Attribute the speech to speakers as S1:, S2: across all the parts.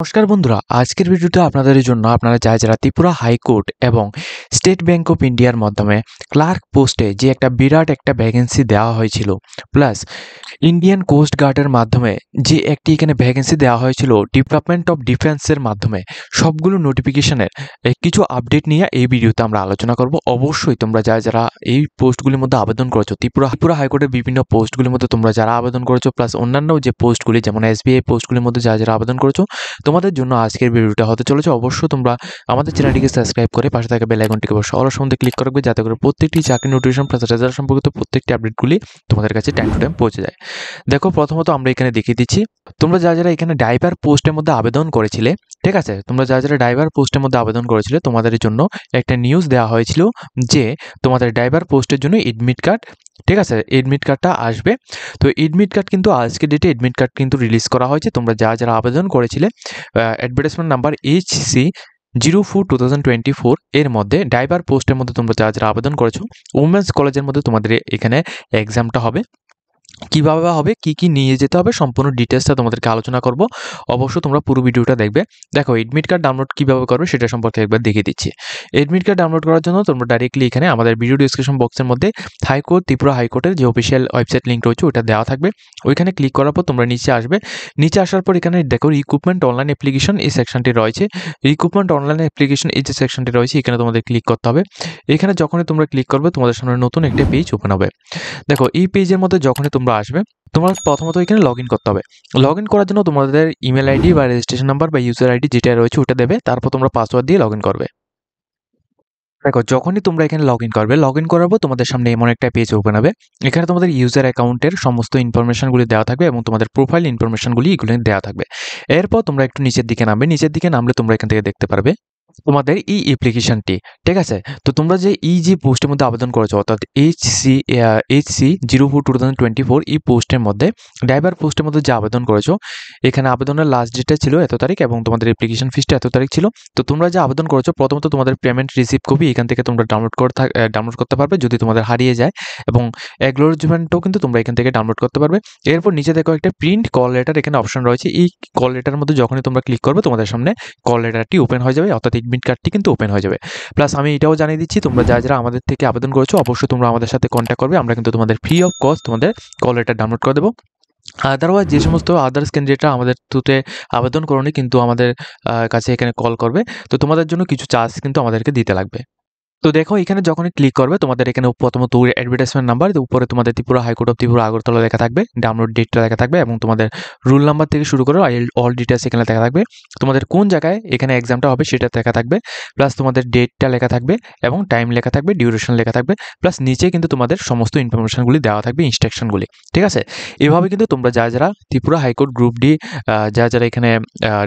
S1: নমস্কার বন্ধুরা, আজকের ভিডিওটা আপনাদের জন্য আপনারা যারা ত্রিপুরা হাইকোর্ট এবং স্টেট ব্যাংক অফ ইন্ডিয়ার মাধ্যমে ক্লার্ক পোস্টে যে একটা বিরাট একটা ভ্যাকেন্সি দেওয়া হয়েছিল, প্লাস ইন্ডিয়ান কোস্ট গার্ডের মাধ্যমে যে একটি এখানে ভ্যাকেন্সি দেওয়া হয়েছিল ডিপার্টমেন্ট অফ ডিফেন্সের মাধ্যমে, সবগুলো নোটিফিকেশনের কিছু আপডেট নিয়ে এই ভিডিওতে আমরা আলোচনা করব। অবশ্যই তোমরা যারা এই পোস্টগুলির মধ্যে আবেদন করেছো, ত্রিপুরা হাইকোর্টের বিভিন্ন পোস্টগুলির মধ্যে তোমরা যারা আবেদন করেছো, প্লাস অন্যান্য যে পোস্টগুলি যেমন এসবিআই পোস্টগুলির মধ্যে যারা আবেদন করেছো, তোমাদের জন্য আজকের ভিডিওটা হতে চলেছে। অবশ্যই তোমরা আমাদের চ্যানেলটিকে সাবস্ক্রাইব করে পাশে থাকা বেল আইকনটিকে অল সম্বন্ধে ক্লিক করবে, যাতে করে প্রত্যেকটি চাকরি নোটিফিকেশন প্লাস রেজাল্ট সম্পর্কিত প্রত্যেকটি আপডেটগুলি তোমাদের কাছে টাইম টু টাইম পৌঁছে যায়। দেখো, প্রথমত আমরা এখানে দেখিয়ে দিচ্ছি, তোমরা যারা এখানে ড্রাইভার পোস্টের মধ্যে আবেদন করেছিলে, ঠিক আছে, তোমরা যারা ড্রাইভার পোস্টের মধ্যে আবেদন করেছিলে, তোমাদের জন্য একটা নিউজ দেওয়া হয়েছিল যে তোমাদের ড্রাইভার পোস্টের জন্য এডমিট কার্ড, ঠিক আছে, এডমিট কার্ডটা আসবে। তো এডমিট কার্ড কিন্তু আজকে ডেটে এডমিট কার্ড কিন্তু রিলিজ করা হয়েছে। তোমরা যারা আবেদন করেছিলে অ্যাডভার্টাইজমেন্ট নাম্বার HC04/2024 এর মধ্যে ড্রাইভার পোস্টের মধ্যে তোমরা যারা আবেদন করেছো, উমেন্স কলেজের মধ্যে তোমাদের এখানে এক্সামটা হবে। কিভাবে হবে, কি নিয়ে যেতে হবে, সম্পূর্ণ ডিটেলসটা তোমাদেরকে আলোচনা করব। অবশ্যই তোমরা পুরো ভিডিওটা দেখবে। দেখো, এডমিট কার্ড ডাউনলোড কিভাবে করবে সেটা সম্পর্কে একবার দেখিয়ে দিচ্ছি। এডমিট কার্ড ডাউনলোড করার জন্য তোমরা ডাইরেক্টলি এখানে আমাদের ভিডিও ডিসক্রিপশন বক্সের মধ্যে ত্রিপুরা হাইকোর্টের যে অফিসিয়াল ওয়েবসাইট লিঙ্ক রয়েছে ওটা দেওয়া থাকবে। ওইখানে ক্লিক করার পর তোমরা নিচে আসবে। নিচে আসার পর এখানে দেখো রিক্রুটমেন্ট অনলাইন অ্যাপ্লিকেশন এই সেকশনটি রয়েছে। রিক্রুটমেন্ট অনলাইন অ্যাপ্লিকেশন এই যে সেকশনটি রয়েছে, এখানে তোমাদের ক্লিক করতে হবে। এখানে যখনই তোমরা ক্লিক করবে তোমাদের সামনে নতুন একটা পেজ ওপেন হবে। দেখো, এই পেজের মধ্যে যখনই তোমরা আসবে, তোমরা প্রথমত এখানে লগ ইন করতে হবে। লগ ইন করার জন্য তোমাদের ইমেল আইডি বা রেজিস্ট্রেশন নাম্বার বা ইউজার আইডি যেটা রয়েছে ওটা দেবে, তারপর তোমরা পাসওয়ার্ড দিয়ে লগ ইন করবে। দেখো, যখনই তোমরা এখানে লগ ইন করবে, লগ ইন করার পর তোমাদের সামনে এমন একটা পেজ ওপেন হবে। এখানে তোমাদের ইউজার অ্যাকাউন্টের সমস্ত ইনফরমেশনগুলি দেওয়া থাকবে এবং তোমাদের প্রোফাইল ইনফরমেশনগুলি এগুলো দেওয়া থাকবে। এরপর তোমরা একটু নিচের দিকে নামবে। নিচের দিকে নামলে তোমরা এখান থেকে দেখতে পারবে তোমাদের এই অ্যাপ্লিকেশনটি, ঠিক আছে। তো তোমরা যে পোস্টের মধ্যে আবেদন করেছো, অর্থাৎ HC04/2024 এই পোস্টের মধ্যে, ড্রাইভার পোস্টের মধ্যে যে আবেদন করেছো, এখানে আবেদনের লাস্ট ডেটটা ছিল এত তারিখ এবং তোমাদের অ্যাপ্লিকেশন ফিসটা এত তারিখ ছিল। তো তোমরা যে আবেদন করেছো, প্রথমত তোমাদের পেমেন্ট রিসিভ কপি এখান থেকে তোমরা ডাউনলোড করতে পারবে যদি তোমাদের হারিয়ে যায়, এবং অ্যাকনোলেজমেন্টও কিন্তু তোমরা এখান থেকে ডাউনলোড করতে পারবে। এরপর নিচে দেখো একটা প্রিন্ট কল লেটার এখানে অপশন রয়েছে। এই কল লেটারের মধ্যে যখনই তোমরা ক্লিক করবে তোমাদের সামনে কল লেটারটি ওপেন হয়ে যাবে, অর্থাৎ এডমিট কার্ডটি কিন্তু ওপেন হয়ে যাবে। প্লাস আমি এটাও জানিয়ে দিচ্ছি, তোমরা যারা আমাদের থেকে আবেদন করেছো অবশ্যই তোমরা আমাদের সাথে কন্ট্যাক্ট করবে। আমরা কিন্তু তোমাদের ফ্রি অফ কস্ট তোমাদের কল লেটার ডাউনলোড করে দেবো। আদারওয়াইজ যে সমস্ত আদার্স ক্যান্ডিডেটরা আমাদের থ্রুতে আবেদন করোনি কিন্তু আমাদের কাছে এখানে কল করবে, তো তোমাদের জন্য কিছু চার্জ কিন্তু আমাদেরকে দিতে লাগবে। তো দেখো, এখানে যখনই ক্লিক করবে তোমাদের এখানে প্রথমত অ্যাডভার্টাইজমেন্ট নাম্বার, উপরে তোমাদের ত্রিপুরা হাইকোর্ট অফ ত্রিপুরা আগরতলা লেখা থাকবে, ডাউনলোড ডেটটা লেখা থাকবে এবং তোমাদের রুল নাম্বার থেকে শুরু করে অল ডিটেলস এখানে লেখা থাকবে। তোমাদের কোন জায়গায় এখানে এক্সামটা হবে সেটা লেখা থাকবে, প্লাস তোমাদের ডেটটা লেখা থাকবে এবং টাইম লেখা থাকবে, ডিউরেশন লেখা থাকবে, প্লাস নিচে কিন্তু তোমাদের সমস্ত ইনফরমেশনগুলি দেওয়া থাকবে, ইনস্ট্রাকশনগুলি, ঠিক আছে। এভাবে কিন্তু তোমরা যারা ত্রিপুরা হাইকোর্ট গ্রুপ ডি যারা এখানে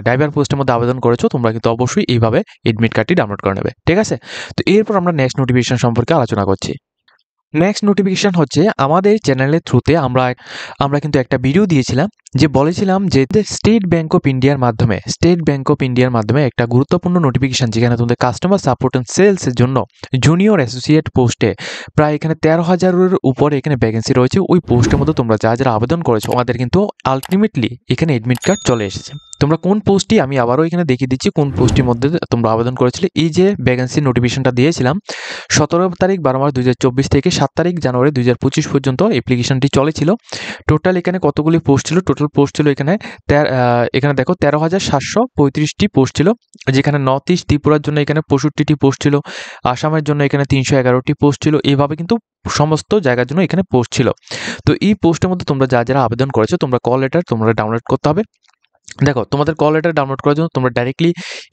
S1: ড্রাইভার পোস্টের মধ্যে আবেদন করেছো, তোমরা কিন্তু অবশ্যই এইভাবে এডমিট কার্ডটি ডাউনলোড করে নেবে, ঠিক আছে। তো এরপর আমরা নেক্সট নোটিফিকেশন সম্পর্কে আলোচনা করছি। নেক্সট নোটিফিকেশন হচ্ছে আমাদের চ্যানেলের থ্রুতে আমরা কিন্তু একটা ভিডিও দিয়েছিলাম, যে বলেছিলাম যে স্টেট ব্যাংক অফ ইন্ডিয়ার মাধ্যমে একটা গুরুত্বপূর্ণ নোটিফিকেশন, যেখানে তোমাদের কাস্টমার সাপোর্ট অ্যান্ড সেলসের জন্য জুনিয়র অ্যাসোসিয়েট পোস্টে প্রায় এখানে 13,000-এর উপরে এখানে ভ্যাকেন্সি রয়েছে। ওই পোস্টের মধ্যে তোমরা যারা আবেদন করেছো আমাদের কিন্তু আলটিমেটলি এখানে এডমিট কার্ড চলে এসেছে। তোমরা কোন পোস্টটি, আমি আবারও এখানে দেখিয়ে দিচ্ছি কোন পোস্টের মধ্যে তোমরা আবেদন করেছিলে। এই যে ভ্যাকেন্সি নোটিফিকেশনটা দিয়েছিলাম 17 তারিখ 12 মাস 2024 থেকে 7 তারিখ জানুয়ারি 2025 পর্যন্ত অ্যাপ্লিকেশনটি চলেছিল। টোটাল এখানে কতগুলি পোস্ট ছিল, টোটাল পোস্ট ছিল এখানে এখানে দেখো 13,735টি পোস্ট ছিল, যেখানে নর্থ ইস্ট ত্রিপুরার জন্য এখানে 65টি পোস্ট ছিল, আসামের জন্য এখানে 311টি পোস্ট ছিল, এইভাবে কিন্তু সমস্ত জায়গার জন্য এখানে পোস্ট ছিল। তো এই পোস্টের মধ্যে তোমরা যারা আবেদন করেছো, তোমরা কল লেটার তোমরা ডাউনলোড করতে হবে। দেখো, তোমাদের কল লেটার ডাউনলোড করার জন্য তোমরা ডাইরেক্টলি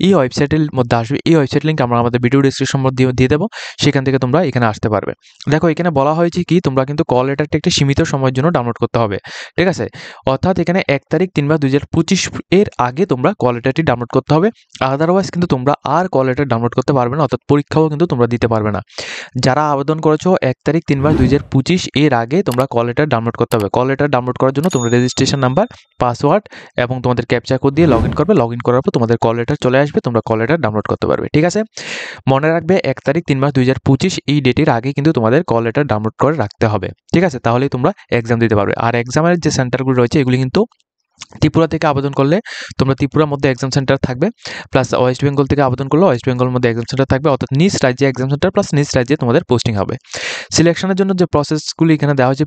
S1: এই ওয়েবসাইটের মধ্যে আসবে। এই ওয়েবসাইট লিঙ্ক আমরা আমাদের ভিডিও ডিসক্রিপশন মধ্যে দিয়ে দেবো, সেখান থেকে তোমরা এখানে আসতে পারবে। দেখো, এখানে বলা হয়েছে কি, তোমরা কিন্তু কল লেটারটা একটা সীমিত সময়ের জন্য ডাউনলোড করতে হবে, ঠিক আছে। অর্থাৎ এখানে 1 তারিখ 3 মাস 2025 এর আগে তোমরা কল লেটারটি ডাউনলোড করতে হবে। আদারওয়াইজ কিন্তু তোমরা আর কল লেটার ডাউনলোড করতে পারবে না, অর্থাৎ পরীক্ষাও কিন্তু তোমরা দিতে পারবে না। যারা আবেদন করেছো 1 তারিখ 3 মাস 2025 এর আগে তোমরা কল লেটার ডাউনলোড করতে হবে। কল লেটার ডাউনলোড করার জন্য তোমরা রেজিস্ট্রেশন নাম্বার, পাসওয়ার্ড এবং তোমাদের ক্যাপচা কোড দিয়ে লগ ইন করবে। লগ ইন করার পর তোমাদের কল লেটার চলে আসবে, তোমরা কল লেটার ডাউনলোড করতে পারবে, ঠিক আছে। মনে রাখবে 1 তারিখ 3 মাস 2025 এই ডেটের আগে কিন্তু তোমাদের কল লেটার ডাউনলোড করে রাখতে হবে, ঠিক আছে। তাহলেই তোমরা এক্সাম দিতে পারবে। আর এক্সামের যে সেন্টারগুলো রয়েছে এগুলি কিন্তু ত্রিপুরা থেকে আবেদন করলে তোমরা ত্রিপুরার মধ্যে এক্সাম সেন্টার থাকবে, প্লাস ওয়েস্ট বেঙ্গল থেকে আবেদন করলে ওয়েস্ট বেঙ্গলের মধ্যে এক্সাম সেন্টার থাকবে, অর্থাৎ নিজ রাজ্যে এক্সাম সেন্টার প্লাস নিজ রাজ্যে তোমাদের পোস্টিং হবে। সিলেকশনের জন্য যে প্রসেসগুলি এখানে দেওয়া হচ্ছে,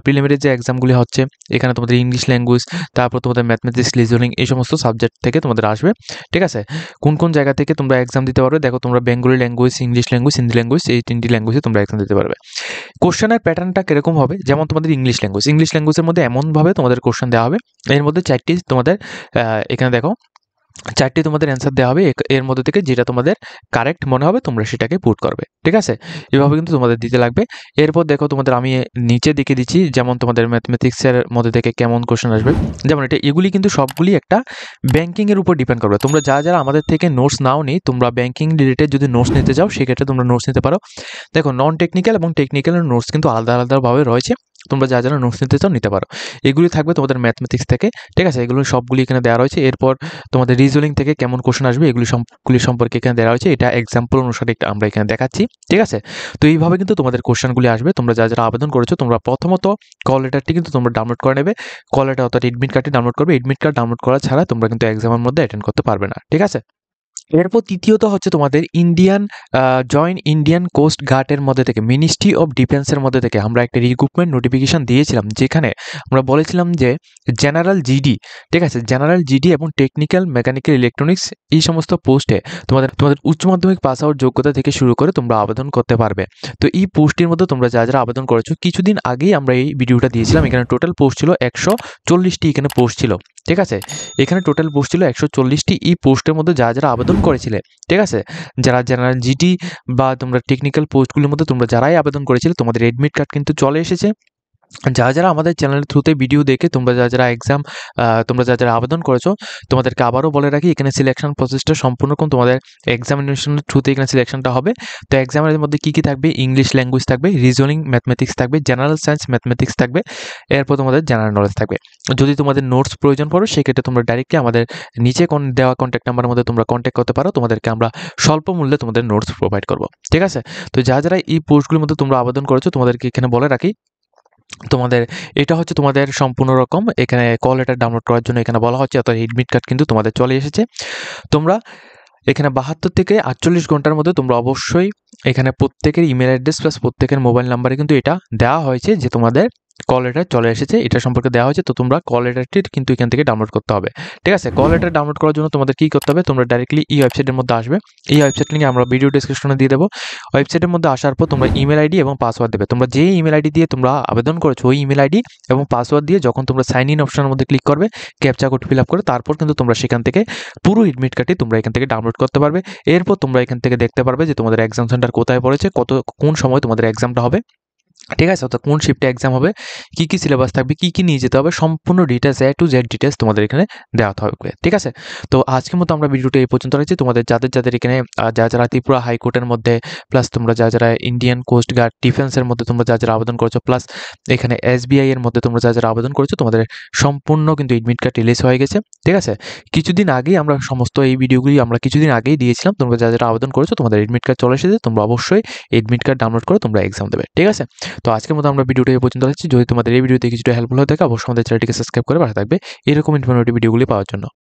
S1: প্রিলিমিনারি যে এক্সামগুলি হচ্ছে, এখানে তোমাদের ইংলিশ ল্যাঙ্গুয়েজ, তারপর তোমাদের ম্যাথমেটিক্স, রিজনিং, এই সমস্ত সাবজেক্ট থেকে তোমাদের আসবে। ঠিক আছে, কোন কোন জায়গা থেকে তোমরা এক্সাম দিতে পারবে দেখো, তোমরা Bengali language, English language, Hindi language, এই 3টি ল্যাঙ্গুয়েজে তোমরা এক্সাম দিতে পারবে। কোশ্চেনের প্যাটার্নটা কিরকম হবে, যেমন তোমাদের ইংলিশ ল্যাঙ্গুয়েজের মধ্যে এমনভাবে তোমাদের কোশ্চেন দেওয়া হবে, এর মধ্যে 4টি তোমাদের এখানে দেখো 4টি তোমাদের অ্যান্সার দেওয়া হবে, এর মধ্যে থেকে যেটা তোমাদের কারেক্ট মনে হবে তোমরা সেটাকে পুট করবে। ঠিক আছে, এভাবে কিন্তু তোমাদের দিতে লাগবে। এরপর দেখো তোমাদের আমি নিচে দিকে দিচ্ছি, যেমন তোমাদের ম্যাথমেটিক্সের মধ্যে থেকে কেমন কোশ্চেন আসবে, যেমন এগুলি কিন্তু সবগুলি একটা ব্যাংকিংয়ের উপর ডিপেন্ড করবে। তোমরা যারা আমাদের থেকে নোটস নাও নি, তোমরা ব্যাংকিং রিলেটেড যদি নোটস নিতে চাও সেক্ষেত্রে তোমরা নোটস নিতে পারো। দেখো নন টেকনিক্যাল এবং টেকনিক্যালের নোটস কিন্তু আলাদা আলাদাভাবে রয়েছে, তোমরা যারা নোটস নিতে চাও নিতে পারো। এগুলি থাকবে তোমাদের ম্যাথমেটিক্স থেকে। ঠিক আছে, এগুলো সবগুলি এখানে দেওয়া রয়েছে। এরপর তোমাদের রিজনিং থেকে কেমন কোশ্চেন আসবে এগুলি সম্পর্কে এখানে দেওয়া হয়েছে, এটা এক্সাম্পল অনুসারে আমরা এখানে দেখাচ্ছি। ঠিক আছে, তো এইভাবে কিন্তু তোমাদের কোশ্চেনগুলি আসবে। তোমরা যারা আবেদন করেছো তোমরা প্রথমত কল লেটারটি কিন্তু তোমরা ডাউনলোড করে নেবে, কল লেটার অর্থাৎ এডমিট কার্ডটি ডাউনলোড করবে। এডমিট কার্ড ডাউনলোড করা ছাড়া তোমরা কিন্তু এক্সামের মধ্যে অ্যাটেন্ড করতে পারবে না। ঠিক আছে, এরপর তৃতীয়ত হচ্ছে তোমাদের জয়েন্ট ইন্ডিয়ান কোস্ট গার্ডের মধ্যে থেকে, মিনিস্ট্রি অফ ডিফেন্সের মধ্যে থেকে আমরা একটা রিক্রুটমেন্ট নোটিফিকেশন দিয়েছিলাম, যেখানে আমরা বলেছিলাম যে জেনারেল জিডি, ঠিক আছে, জেনারেল জিডি এবং টেকনিক্যাল, মেকানিক্যাল, ইলেকট্রনিক্স, এই সমস্ত পোস্টে তোমাদের উচ্চ মাধ্যমিক পাস আউট যোগ্যতা থেকে শুরু করে তোমরা আবেদন করতে পারবে। তো এই পোস্টের মধ্যে তোমরা যারা আবেদন করেছো, কিছুদিন আগেই আমরা এই ভিডিওটা দিয়েছিলাম। এখানে টোটাল পোস্ট ছিল 140টি, এখানে পোস্ট ছিল। ঠিক আছে, এখানে টোটাল পোস্ট ছিল 140টি। এই পোস্টের মধ্যে যারা আবেদন করেছিলে, ঠিক আছে, যারা জেনারেল জিডি বা তোমরা টেকনিক্যাল পোস্টগুলোর মধ্যে তোমরা যারাই আবেদন করেছিলে, তোমাদের এডমিট কার্ড কিন্তু চলে এসেছে। যারা আমাদের চ্যানেলের থ্রুতে ভিডিও দেখে তোমরা যারা আবেদন করেছো, তোমাদেরকে আবারও বলে রাখি, এখানে সিলেকশন প্রসেসটা সম্পূর্ণ তোমাদের এক্সামিনেশনের থ্রুতে এখানে সিলেকশনটা হবে। তো এক্সামের মধ্যে কী কী থাকবে, ইংলিশ ল্যাঙ্গুয়েজ থাকবে, রিজনিং ম্যাথমেটিক্স থাকবে, জেনারেল সায়েন্স ম্যাথমেটিক্স থাকবে, এরপর তোমাদের জেনারেল নলেজ থাকবে। যদি তোমাদের নোটস প্রয়োজন পড়ে সেক্ষেত্রে তোমরা ডাইরেক্টলি আমাদের নিচে দেওয়া কন্ট্যাক্ট নাম্বারের মধ্যে তোমরা কন্ট্যাক্ট করতে পারো, তোমাদেরকে আমরা স্বল্প মূল্যে তোমাদের নোটস প্রোভাইড করবো। ঠিক আছে, তো যারা এই পোস্টগুলোর মধ্যে তোমরা আবেদন করেছো, তোমাদেরকে এখানে বলে রাখি, তোমাদের এটা হচ্ছে তোমাদের সম্পূর্ণ রকম এখানে কল লেটার ডাউনলোড করার জন্য এখানে বলা হচ্ছে, অর্থাৎ এডমিট কার্ড কিন্তু তোমাদের চলে এসেছে। তোমরা এখানে 72 থেকে 48 ঘন্টার মধ্যে তোমরা অবশ্যই এখানে প্রত্যেকের ইমেল অ্যাড্রেস প্লাস প্রত্যেকের মোবাইল নাম্বারে কিন্তু এটা দেওয়া হয়েছে যে তোমাদের কল লেটার চলে এসেছে, এটা সম্পর্কে দেওয়া হয়েছে। তো তোমরা কল লেটারটি কিন্তু এখান থেকে ডাউনলোড করতে হবে। ঠিক আছে, কল লেটার ডাউনলোড করার জন্য তোমাদের কী করতে হবে, তোমরা ডাইরেক্টলি এই ওয়েবসাইটের মধ্যে আসবে। এই ওয়েবসাইট লিঙ্ক আমরা ভিডিও ডিসক্রিপশনে দিয়ে দেবো। ওয়েবসাইটের মধ্যে আসার পর তোমরা ইমেল আইডি এবং পাসওয়ার্ড দেবে। তোমরা যে ইমেল আইডি দিয়ে তোমরা আবেদন করেছো ওই ইমেল আইডি এবং পাসওয়ার্ড দিয়ে যখন তোমরা সাইন ইন অপশনের মধ্যে ক্লিক করবে, ক্যাপচা কোড ফিল আপ করে, তারপর কিন্তু তোমরা সেখান থেকে পুরো এডমিট কার্ডটি তোমরা এখান থেকে ডাউনলোড করতে পারবে। এরপর তোমরা এখান থেকে দেখতে পারবে যে তোমাদের এক্সাম সেন্টার কোথায় পড়েছে, কোন সময় তোমাদের এক্সামটা হবে। ঠিক আছে, অর্থাৎ কোন শিফটে এক্সাম হবে, কী কী সিলেবাস থাকবে, কী কী নিয়ে যেতে হবে, সম্পূর্ণ details A to Z details তোমাদের এখানে দেওয়া থাকবে। ঠিক আছে, তো আজকের মতো আমরা ভিডিওটা এই পর্যন্ত রাখছি। তোমাদের যাদের এখানে যারা ত্রিপুরা হাইকোর্টের মধ্যে, প্লাস তোমরা যারা ইন্ডিয়ান কোস্ট গার্ড ডিফেন্সের মধ্যে তোমরা যারা আবেদন করেছো, প্লাস এখানে SBI এর মধ্যে তোমরা যারা আবেদন করেছো, তোমাদের সম্পূর্ণ কিন্তু এডমিট কার্ড রিলিজ হয়ে গেছে। ঠিক আছে, কিছুদিন আগেই আমরা সমস্ত এই ভিডিওগুলি আমরা কিছুদিন আগেই দিয়েছিলাম। তোমরা যারা আবেদন করেছো তোমাদের এডমিট কার্ড চলে এসেছে, তোমরা অবশ্যই এডমিট কার্ড ডাউনলোড করে তোমরা এক্সাম দেবে। ঠিক আছে, তো আজকের মতো আমরা ভিডিওটা এই পর্যন্ত রাখছি। যদি তোমাদের এই ভিডিওতে কিছুটা হেল্পফুল হয়ে থাকে অবশ্যই আমাদের চ্যানেলটিকে সাবস্ক্রাইব করে পাশে থাকবে এরকম ইনফরমেটিভ ভিডিওগুলি পাওয়ার জন্য।